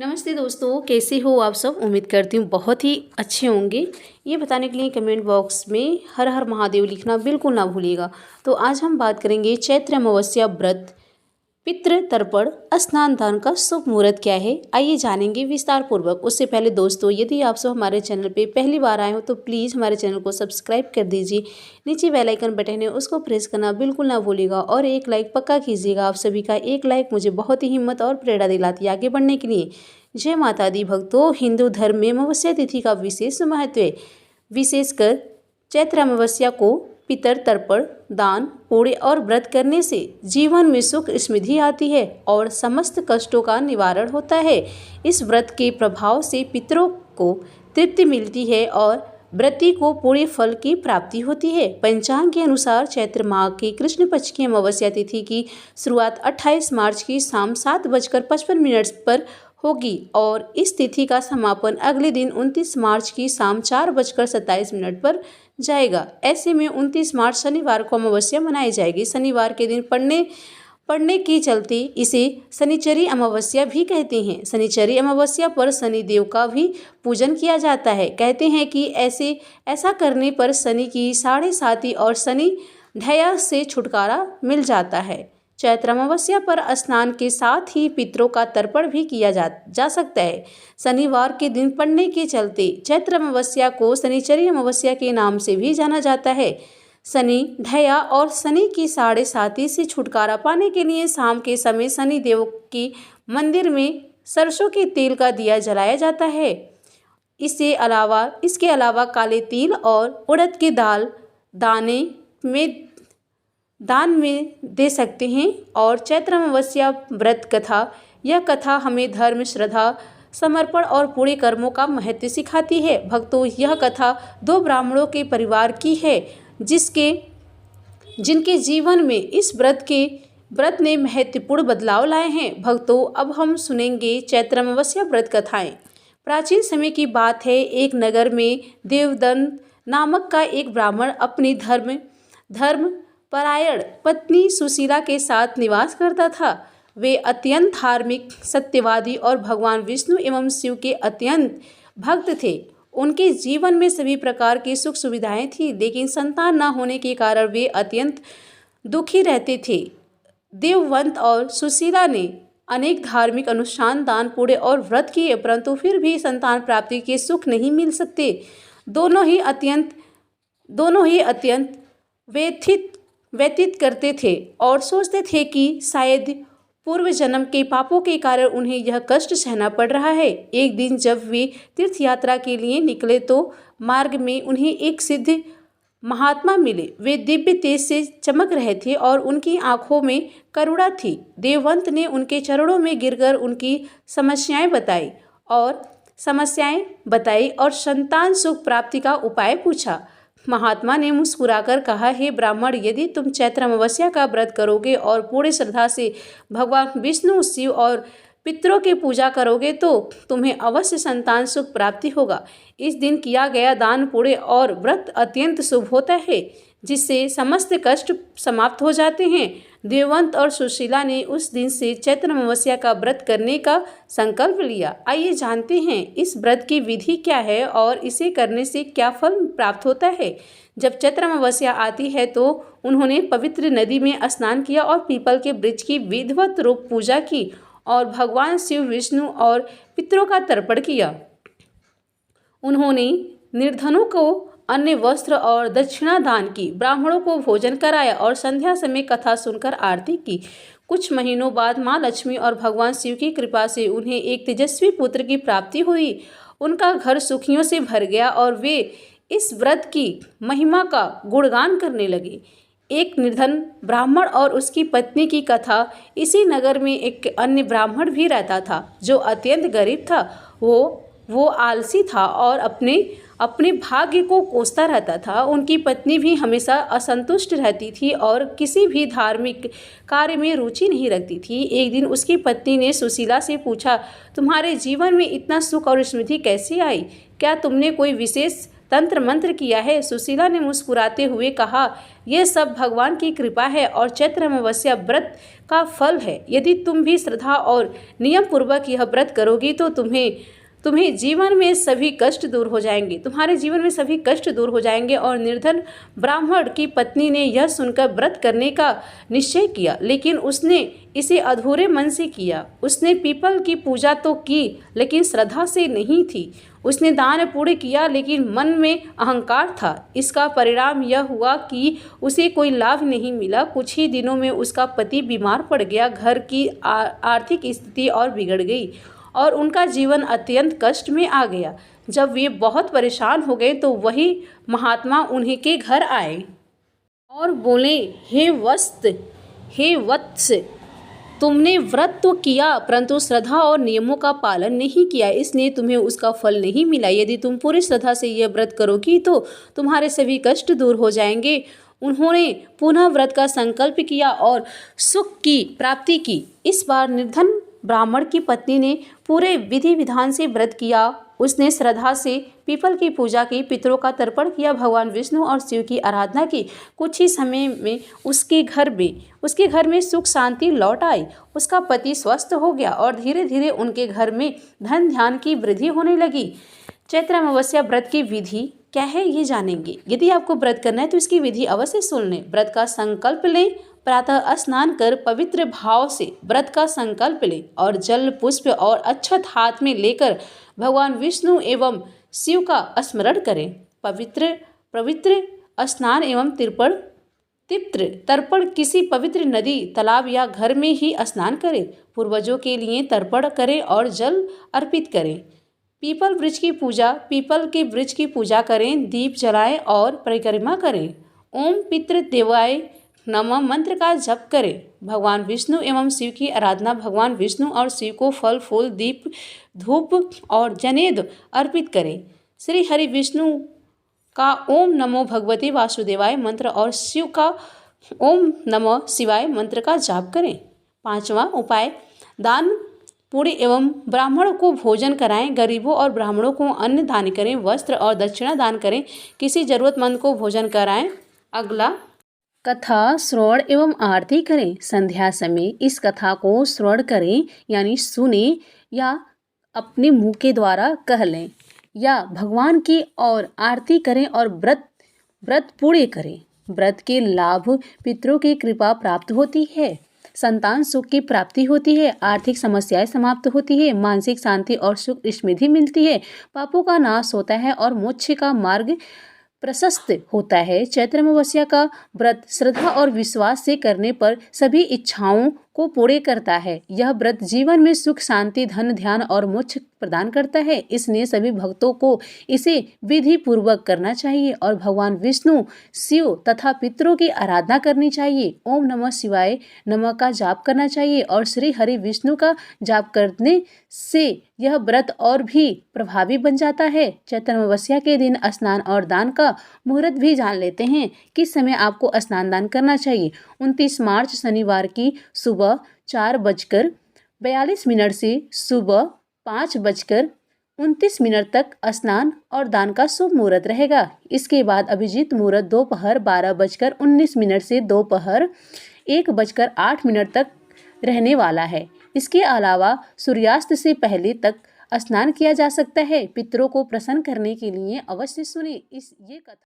नमस्ते दोस्तों, कैसे हो आप सब। उम्मीद करती हूँ बहुत ही अच्छे होंगे। ये बताने के लिए कमेंट बॉक्स में हर हर महादेव लिखना बिल्कुल ना भूलिएगा। तो आज हम बात करेंगे चैत्र अमावस्या व्रत, पितृ तर्पण, स्नान दान का शुभ मुहूर्त क्या है, आइए जानेंगे विस्तार पूर्वक। उससे पहले दोस्तों, यदि आप सब हमारे चैनल पे पहली बार आए हो तो प्लीज़ हमारे चैनल को सब्सक्राइब कर दीजिए। नीचे बेल आइकन बटन है, उसको प्रेस करना बिल्कुल ना भूलिएगा और एक लाइक पक्का कीजिएगा। आप सभी का एक लाइक मुझे बहुत ही हिम्मत और प्रेरणा दिलाती है आगे बढ़ने के लिए। जय माता दी भक्तों, हिंदू धर्म में अमावस्या तिथि का विशेष महत्व है। विशेषकर चैत्र अमावस्या को पितर तर्पण, दान, पुण्य और व्रत करने से जीवन में सुख समृद्धि आती है और समस्त कष्टों का निवारण होता है। इस व्रत के प्रभाव से पितरों को तृप्ति मिलती है और व्रती को पुण्य फल की प्राप्ति होती है। पंचांग के अनुसार चैत्र माह की कृष्ण पक्ष की अमावस्या तिथि की शुरुआत 28 मार्च की शाम 7:55 पर होगी और इस तिथि का समापन अगले दिन 29 मार्च की शाम 4:27 पर जाएगा। ऐसे में 29 मार्च शनिवार को अमावस्या मनाई जाएगी। शनिवार के दिन पड़ने के चलते इसे शनिचरी अमावस्या भी कहते हैं। शनिचरी अमावस्या पर शनि देव का भी पूजन किया जाता है। कहते हैं कि ऐसा करने पर शनि की साढ़े साती और शनि ढैया से छुटकारा मिल जाता है। चैत्र अमावस्या पर स्नान के साथ ही पितरों का तर्पण भी किया जा सकता है। शनिवार के दिन पड़ने के चलते चैत्र अमावस्या को शनिचरी अमावस्या के नाम से भी जाना जाता है। शनि ढैया और शनि की साढ़े साती से छुटकारा पाने के लिए शाम के समय शनि देव की मंदिर में सरसों के तेल का दिया जलाया जाता है। इसके अलावा काले तिल और उड़द की दाल दान में दे सकते हैं। और चैत्र अमावस्या व्रत कथा, यह कथा हमें धर्म, श्रद्धा, समर्पण और पुण्य कर्मों का महत्व सिखाती है। भक्तों, यह कथा 2 ब्राह्मणों के परिवार की है जिनके जीवन में इस व्रत ने महत्वपूर्ण बदलाव लाए हैं। भक्तों, अब हम सुनेंगे चैत्र अमावस्या व्रत कथाएं। प्राचीन समय की बात है। एक नगर में देवदत्त नामक का एक ब्राह्मण अपनी धर्म परायण पत्नी सुशीला के साथ निवास करता था। वे अत्यंत धार्मिक, सत्यवादी और भगवान विष्णु एवं शिव के अत्यंत भक्त थे। उनके जीवन में सभी प्रकार की सुख सुविधाएं थी, लेकिन संतान न होने के कारण वे अत्यंत दुखी रहते थे। देवदत्त और सुशीला ने अनेक धार्मिक अनुष्ठान, दान, पुण्य और व्रत किए, परंतु फिर भी संतान प्राप्ति के सुख नहीं मिल सकते। दोनों ही अत्यंत व्यतीत करते थे और सोचते थे कि शायद पूर्व जन्म के पापों के कारण उन्हें यह कष्ट सहना पड़ रहा है। एक दिन जब वे तीर्थ यात्रा के लिए निकले तो मार्ग में उन्हें एक सिद्ध महात्मा मिले। वे दिव्य तेज से चमक रहे थे और उनकी आंखों में करुणा थी। देवदत्त ने उनके चरणों में गिरकर उनकी समस्याएं बताई और संतान सुख प्राप्ति का उपाय पूछा। महात्मा ने मुस्कुराकर कहा, हे ब्राह्मण, यदि तुम चैत्र अमावस्या का व्रत करोगे और पूर्ण श्रद्धा से भगवान विष्णु, शिव और पितरों की पूजा करोगे तो तुम्हें अवश्य संतान सुख प्राप्ति होगा। इस दिन किया गया दान, पुण्य और व्रत अत्यंत शुभ होता है, जिससे समस्त कष्ट समाप्त हो जाते हैं। देवदत्त और सुशीला ने उस दिन से चैत्र अमावस्या का व्रत करने का संकल्प लिया। आइए जानते हैं इस व्रत की विधि क्या है और इसे करने से क्या फल प्राप्त होता है। जब चैत्र अमावस्या आती है तो उन्होंने पवित्र नदी में स्नान किया और पीपल के वृक्ष की विधिवत रूप पूजा की और भगवान शिव, विष्णु और पितरों का तर्पण किया। उन्होंने निर्धनों को अन्य वस्त्र और दक्षिणा दान की, ब्राह्मणों को भोजन कराया और संध्या समय कथा सुनकर आरती की। कुछ महीनों बाद माँ लक्ष्मी और भगवान शिव की कृपा से उन्हें एक तेजस्वी पुत्र की प्राप्ति हुई। उनका घर सुखियों से भर गया और वे इस व्रत की महिमा का गुणगान करने लगे। एक निर्धन ब्राह्मण और उसकी पत्नी की कथा। इसी नगर में एक अन्य ब्राह्मण भी रहता था जो अत्यंत गरीब था। वो आलसी था और अपने भाग्य को कोसता रहता था। उनकी पत्नी भी हमेशा असंतुष्ट रहती थी और किसी भी धार्मिक कार्य में रुचि नहीं रखती थी। एक दिन उसकी पत्नी ने सुशीला से पूछा, तुम्हारे जीवन में इतना सुख और समृद्धि कैसे आई? क्या तुमने कोई विशेष तंत्र मंत्र किया है। सुशीला ने मुस्कुराते हुए कहा, यह सब भगवान की कृपा है और चैत्र अमावस्या व्रत का फल है। यदि तुम भी श्रद्धा और नियम पूर्वक यह व्रत करोगी तो तुम्हें जीवन में सभी कष्ट दूर हो जाएंगे, तुम्हारे जीवन में सभी कष्ट दूर हो जाएंगे। और निर्धन ब्राह्मण की पत्नी ने यह सुनकर व्रत करने का निश्चय किया, लेकिन उसने इसे अधूरे मन से किया। उसने पीपल की पूजा तो की, लेकिन श्रद्धा से नहीं थी। उसने दान पुण्य किया, लेकिन मन में अहंकार था। इसका परिणाम यह हुआ कि उसे कोई लाभ नहीं मिला। कुछ ही दिनों में उसका पति बीमार पड़ गया, घर की आर्थिक स्थिति और बिगड़ गई और उनका जीवन अत्यंत कष्ट में आ गया। जब वे बहुत परेशान हो गए तो वही महात्मा उन्हीं के घर आए और बोले, हे वत्स, तुमने व्रत तो किया परंतु श्रद्धा और नियमों का पालन नहीं किया, इसलिए तुम्हें उसका फल नहीं मिला। यदि तुम पूरी श्रद्धा से यह व्रत करोगी तो तुम्हारे सभी कष्ट दूर हो जाएंगे। उन्होंने पुनः व्रत का संकल्प किया और सुख की प्राप्ति की। इस बार निर्धन ब्राह्मण की पत्नी ने पूरे विधि विधान से व्रत किया। उसने श्रद्धा से पीपल की पूजा की, पितरों का तर्पण किया, भगवान विष्णु और शिव की आराधना की। कुछ ही समय में उसके घर में सुख शांति लौट आई। उसका पति स्वस्थ हो गया और धीरे धीरे उनके घर में धन ध्यान की वृद्धि होने लगी। चैत्र अमावस्या व्रत की विधि क्या है ये जानेंगे। यदि आपको व्रत करना है तो इसकी विधि अवश्य सुन लें। व्रत का संकल्प लें, प्रातः स्नान कर पवित्र भाव से व्रत का संकल्प लें और जल पुष्प और अक्षत हाथ में लेकर भगवान विष्णु एवं शिव का स्मरण करें। पवित्र स्नान एवं तर्पण किसी पवित्र नदी, तालाब या घर में ही स्नान करें। पूर्वजों के लिए तर्पण करें और जल अर्पित करें। पीपल के वृक्ष की पूजा करें, दीप जलाएं और परिक्रमा करें। ओम पितृ देवाय नमः मंत्र का जप करें। भगवान विष्णु एवं शिव की आराधना। भगवान विष्णु और शिव को फल फूल दीप धूप और जनेद अर्पित करें। श्री हरि विष्णु का ओम नमो भगवते वासुदेवाय मंत्र और शिव का ओम नमः शिवाय मंत्र का जाप करें। 5वां उपाय, दान पुण्य एवं ब्राह्मणों को भोजन कराएं। गरीबों और ब्राह्मणों को अन्न दान करें, वस्त्र और दक्षिणा दान करें, किसी जरूरतमंद को भोजन कराएं। अगला, कथा श्रवण एवं आरती करें। संध्या समय इस कथा को श्रवण करें यानी सुने या अपने मुंह के द्वारा कह लें या भगवान की और आरती करें और व्रत पूरे करें। व्रत के लाभ, पितरों की कृपा प्राप्त होती है, संतान सुख की प्राप्ति होती है, आर्थिक समस्याएं समाप्त होती है, मानसिक शांति और सुख समृद्धि मिलती है, पापों का नाश होता है और मोक्ष का मार्ग प्रशस्त होता है। चैत्र अमावस्या का व्रत श्रद्धा और विश्वास से करने पर सभी इच्छाओं को पूरे करता है। यह व्रत जीवन में सुख शांति धन ध्यान और मोक्ष प्रदान करता है, इसलिए सभी भक्तों को इसे विधि पूर्वक करना चाहिए और भगवान विष्णु शिव तथा पितरों की आराधना करनी चाहिए। ओम नमः शिवाय नमः का जाप करना चाहिए और श्री हरि विष्णु का जाप करने से यह व्रत और भी प्रभावी बन जाता है। चैत्र अमावस्या के दिन स्नान और दान का मुहूर्त भी जान लेते हैं। किस समय आपको स्नान दान करना चाहिए। 29 मार्च शनिवार की सुबह 4:42 से सुबह 5:29 तक स्नान और दान का शुभ मुहूर्त रहेगा। इसके बाद अभिजीत मुहूर्त दोपहर 12:19 से दोपहर 1:08 तक रहने वाला है। इसके अलावा सूर्यास्त से पहले तक स्नान किया जा सकता है। पितरों को प्रसन्न करने के लिए अवश्य सुने ये कथा।